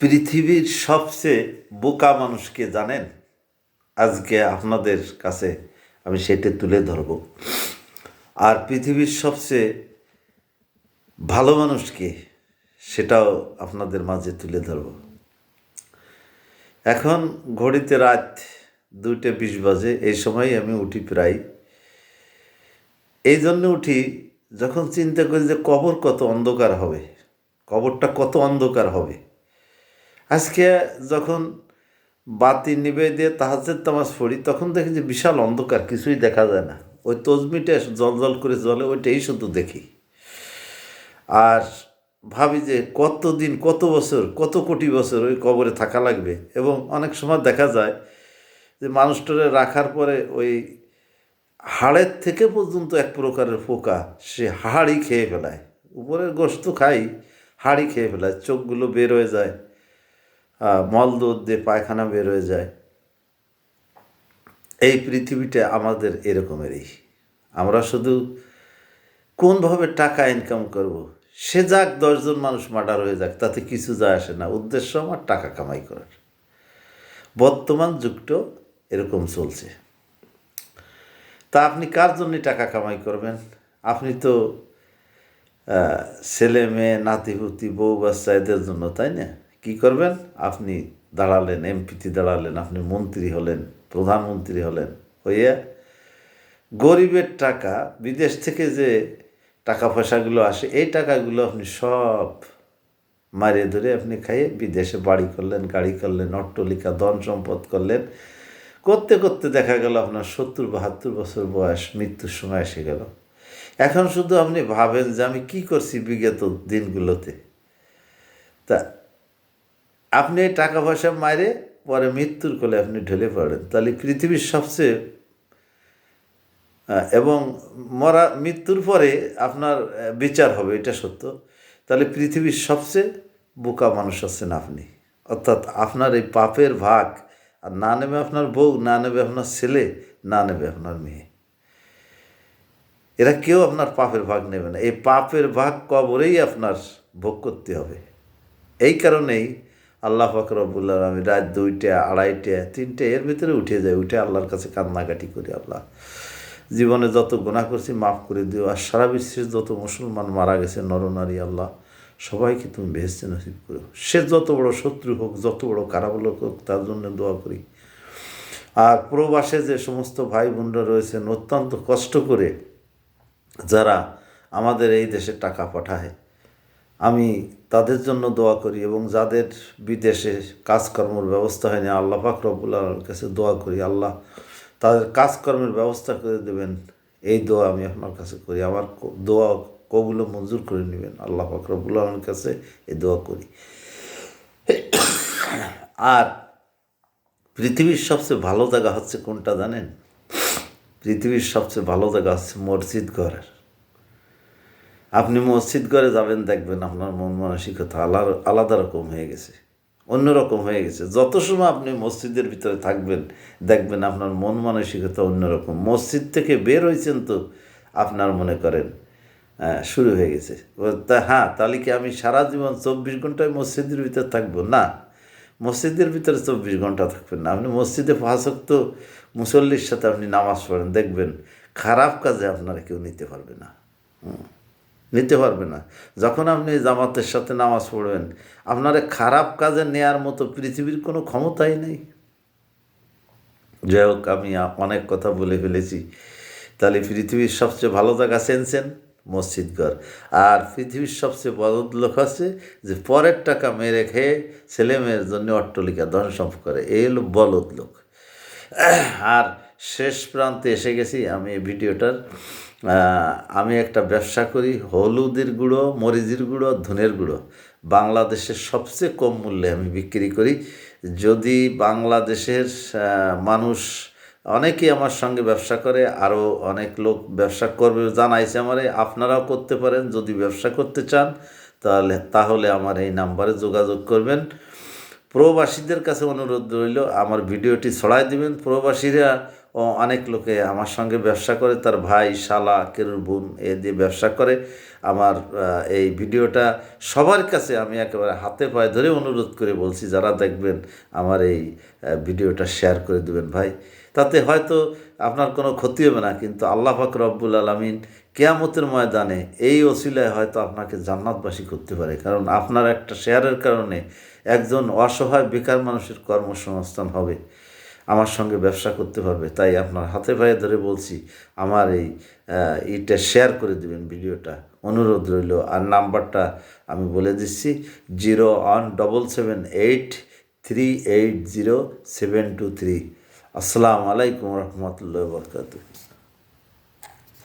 পৃথিবীর সবচেয়ে বোকা মানুষকে জানেন? আজকে আপনাদের কাছে আমি সেটা তুলে ধরব। আর পৃথিবীর সবচেয়ে ভালো মানুষকে, সেটাও আপনাদের মাঝে তুলে ধরব। এখন ঘড়িতে রাত 2:20 বাজে। এই সময় আমি উঠি প্রায়। এই জন্য উঠি, যখন চিন্তা করি যে কবর কত অন্ধকার হবে, কবরটা কত অন্ধকার হবে। আজকে যখন বাতি নিবে দিয়ে তাহাজ্জুদ নামাজ পড়ি, তখন দেখি যে বিশাল অন্ধকার, কিছুই দেখা যায় না। ওই তসবিটা জল করে জ্বলে, ওইটাই শুধু দেখি। আর ভাবি যে কত দিন, কত বছর, কত কোটি বছর ওই কবরে থাকা লাগবে। এবং অনেক সময় দেখা যায় যে মানুষটারে রাখার পরে ওই হাড়ের থেকে পর্যন্ত এক প্রকারের পোকা সে হাড়ই খেয়ে ফেলায়। উপরের গোশত খাই, হাড়ই খেয়ে ফেলায়। চোখগুলো বের হয়ে যায়, মল দুধ দিয়ে পায়খানা বের হয়ে যায়। এই পৃথিবীটা আমাদের এরকমেরই। আমরা শুধু কোনভাবে টাকা ইনকাম করব, সে যাক 10 জন মানুষ মার্ডার হয়ে যাক, তাতে কিছু যায় আসে না। উদ্দেশ্য আমার টাকা কামাই করার। বর্তমান যুগটাও এরকম চলছে। তা আপনি কার জন্য টাকা কামাই করবেন? আপনি তো ছেলে মেয়ে, নাতিপুতি, বউ বাচ্চা এদের জন্য, তাই না? কি করবেন? আপনি দাঁড়ালেন, এমপিতে দাঁড়ালেন, আপনি মন্ত্রী হলেন, প্রধানমন্ত্রী হলেন, হইয়া গরিবের টাকা, বিদেশ থেকে যে টাকা পয়সাগুলো আসে, এই টাকাগুলো আপনি সব মারিয়ে ধরে আপনি খাইয়ে বিদেশে বাড়ি করলেন, গাড়ি করলেন, অট্টালিকা, ধন সম্পদ করলেন। করতে করতে দেখা গেল আপনার 70-72 বছর বয়স, মৃত্যুর সময় এসে গেল। এখন শুধু আপনি ভাবেন যে আমি কি করছি বিগত দিনগুলোতে। তা আপনি এই টাকা পয়সা মারে পরে মৃত্যুর কোলে আপনি ঢলে পড়েন, তাহলে পৃথিবীর সবচেয়ে এবং মৃত্যুর পরে আপনার বিচার হবে, এটা সত্য। তাহলে পৃথিবীর সবচেয়ে বোকা মানুষ হচ্ছেন আপনি। অর্থাৎ আপনার এই পাপের ভাগ আর না নেবে আপনার বউ, না নেবে আপনার ছেলে, না নেবে আপনার মেয়ে। এরা কেউ আপনার পাপের ভাগ নেবে না। এই পাপের ভাগ কবরেই আপনার ভোগ করতে হবে। এই কারণেই আল্লাহ পাক রব্বুল আলামিন রাত 2টা, 2:30, 3টে এর ভিতরে উঠে যায়। উঠে আল্লাহর কাছে কান্নাকাটি করি, আল্লাহ জীবনে যত গুনাহ করছি মাফ করে দিও। আর সারা বিশ্বের যত মুসলমান মারা গেছে, নরনারী, আল্লাহ সবাইকে তুমি বেহেশতে নসিব করো। সে যত বড় শত্রু হোক, যত বড় খারাপ লোক হোক, তার জন্য দোয়া করি। আর প্রবাসে যে সমস্ত ভাই বোনরা রয়েছেন, অত্যন্ত কষ্ট করে যারা আমাদের এই দেশে টাকা পাঠায়, আমি তাদের জন্য দোয়া করি। এবং যাদের বিদেশে কাজকর্মের ব্যবস্থা হয়নি, আল্লাহ পাক রব্বুল আলামিনের কাছে দোয়া করি, আল্লাহ তাদের কাজকর্মের ব্যবস্থা করে দেবেন। এই দোয়া আমি আপনার কাছে করি। আমার দোয়া কবুল মঞ্জুর করে নেবেন, আল্লাহ পাক রব্বুল আলামিনের কাছে এই দোয়া করি। আর পৃথিবীর সবচেয়ে ভালো জায়গা হচ্ছে কোনটা জানেন? পৃথিবীর সবচেয়ে ভালো জায়গা হচ্ছে মসজিদ ঘরের। আপনি মসজিদ ঘরে যাবেন, দেখবেন আপনার মন মানসিকতা আলাদা রকম হয়ে গেছে, অন্যরকম হয়ে গেছে। যত সময় আপনি মসজিদের ভিতরে থাকবেন, দেখবেন আপনার মন মানসিকতা অন্যরকম। মসজিদ থেকে বের হয়েছেন তো আপনার মনে করেন শুরু হয়ে গেছে। হ্যাঁ, তাহলে কি আমি সারা জীবন 24 ঘন্টায় মসজিদের ভিতরে থাকবো? না, মসজিদের ভিতরে 24 ঘন্টা থাকবেন না। আপনি মসজিদে 5 ওয়াক্ত মুসল্লির সাথে আপনি নামাজ পড়েন, দেখবেন খারাপ কাজে আপনারা কেউ নিতে পারবে না, নিতে পারবে না। যখন আপনি জামাতের সাথে নামাজ পড়বেন, আপনারা খারাপ কাজে নেয়ার মতো পৃথিবীর কোনো ক্ষমতাই নেই। যাই হোক, আমি অনেক কথা বলে ফেলেছি। তাহলে পৃথিবীর সবচেয়ে ভালো জায়গা চেনছেন? মসজিদ ঘর। আর পৃথিবীর সবচেয়ে বলদ লোক আছে যে পরের টাকা মেরে খেয়ে ছেলে মেয়ের জন্য অট্টালিকা ধন সম্পদ করে, এই হলো বলদ লোক। আর শেষ প্রান্তে এসে গেছি আমি এই ভিডিওটার। আমি একটা ব্যবসা করি, হলুদের গুঁড়ো, মরিচের গুঁড়ো, ধনের গুঁড়ো। বাংলাদেশের সবচেয়ে কম মূল্যে আমি বিক্রি করি। যদি বাংলাদেশের মানুষ, অনেকেই আমার সঙ্গে ব্যবসা করে, আরও অনেক লোক ব্যবসা করবে জানাইছে আমারে। আপনারাও করতে পারেন যদি ব্যবসা করতে চান, তাহলে আমার এই নাম্বারে যোগাযোগ করবেন। প্রবাসীদের কাছে অনুরোধ রইল, আমার ভিডিওটি ছড়াই দিবেন। প্রবাসীরা অনেক লোকে আমার সঙ্গে ব্যবসা করে, তার ভাই, শালা, কেরুর বোন এ দিয়ে ব্যবসা করে। আমার এই ভিডিওটা সবার কাছে আমি একেবারে হাতে পায়ে ধরে অনুরোধ করে বলছি, যারা দেখবেন আমার এই ভিডিওটা শেয়ার করে দেবেন ভাই। তাতে হয়তো আপনার কোনো ক্ষতি হবে না, কিন্তু আল্লাহ পাক রব্বুল আলামিন কিয়ামতের ময়দানে এই ওসিলায় হয়তো আপনাকে জান্নাতবাসী করতে পারে। কারণ আপনার একটা শেয়ারের কারণে একজন অসহায় বেকার মানুষের কর্মসংস্থান হবে, আমার সঙ্গে ব্যবসা করতে পারবে। তাই আপনার হাতে পায়ে ধরে বলছি, আমার এইটা শেয়ার করে দেবেন ভিডিওটা, অনুরোধ রইল। আর নাম্বারটা আমি বলে দিচ্ছি, 01778380 723। আসসালামু আলাইকুম রহমতুল্লাহ বরকাতুহ।